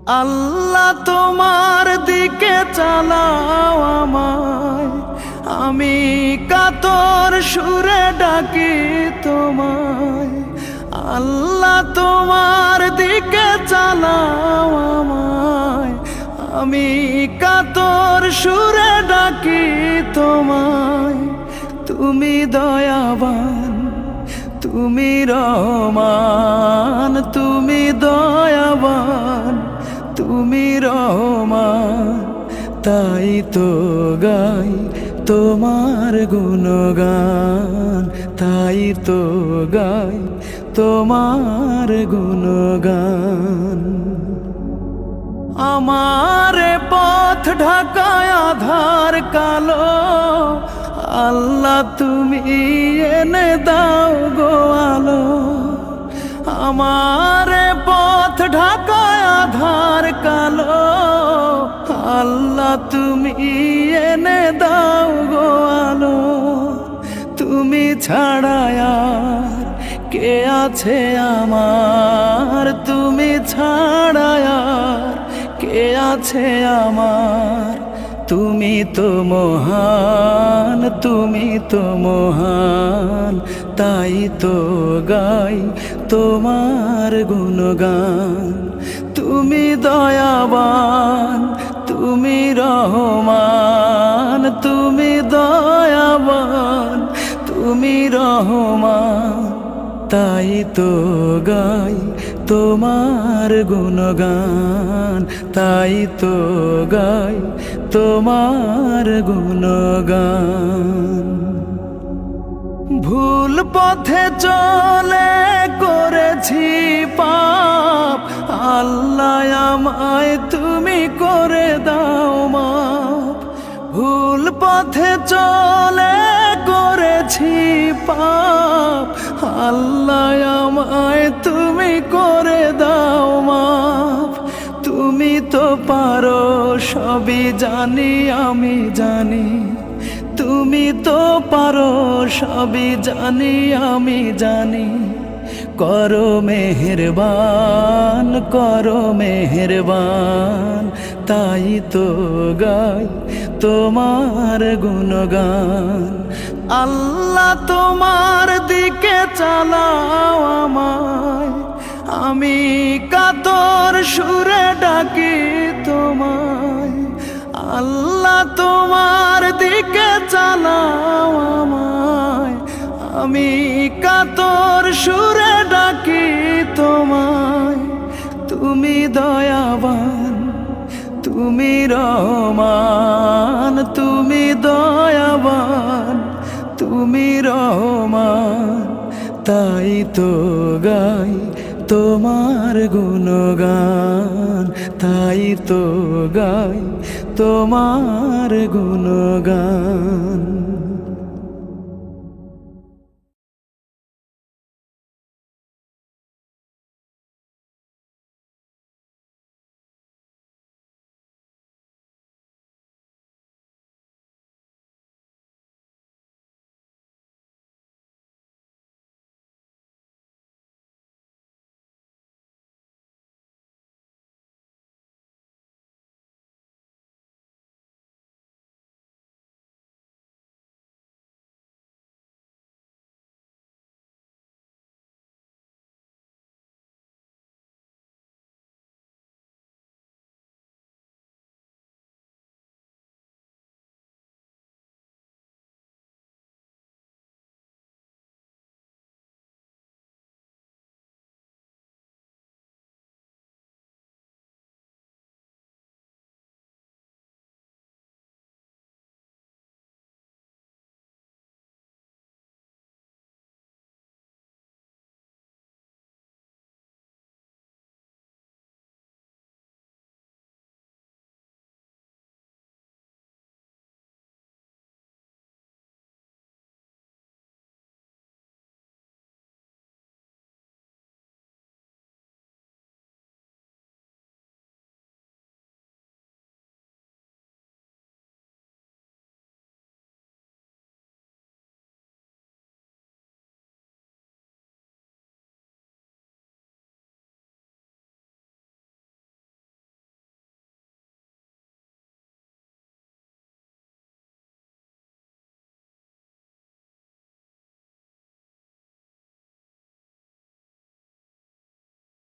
আল্লাহ তোমার দিকে চালাও আমায়, আমি কাতর সুরে ডাকি তোমায়। আল্লাহ তোমার দিকে চালাও আমায়, আমি কাতর সুরে ডাকি তোমায়। তুমি দয়াবান, তুমি রহমান, তুমি দয়াবান, তুমি রহমান, তাই তো গাই তোমার গুণগান, তাই তো গাই তোমার গুণগান। আমার পথ ঢাকায় আধার কালো, আল্লাহ তুমি এনে দাও গো আলো। আমার পথ ঢাকায় আধার কালো, আল্লাহ তুমি এনে দাও গো আলো। তুমি ছাড়া আর কে আছে আমার, তুমি ছাড়া আর কে আছে আমার। তুমি তো মহান, তুমি তো মহান, তাই তো গাই তোমার গুণগান। তুমি দয়াবান, তুমি রহমান, তুমি দয়াবান, তুমি রহমান, তাই তো গাই তোমার গুণগান, তাই তো গাই তোমার গুণগান। ভুল পথে চলে করেছি পাপ, আল্লাহ আমায় তুমি করে দাও মাপ। ভুল পথে চলে করেছি পাপ, আল্লাহ আমায় তুমি করে দাও মাপ। তুমি তো পারো সবই জানি আমি জানি, তুমি তো পারো সবই জানি আমি জানি। করো মেহেরবান, করো মেহেরবান, তাই তো গাই তোমার গুণগান। আল্লাহ তোমার দিকে চালাও আমায়, আমি কাতর সুরে ডাকি তোমায়। আল্লাহ তোমার দিকে চালাও আমায়, আমি কাতর সুরে ডাকি তোমায়। তুমি দয়াবান, তুমি রহমান, তুমি দয়াবান, তুমি রহমান, তাই তো গাই তোমার গুণগান, তাই তো গাই তোমার গুণগান।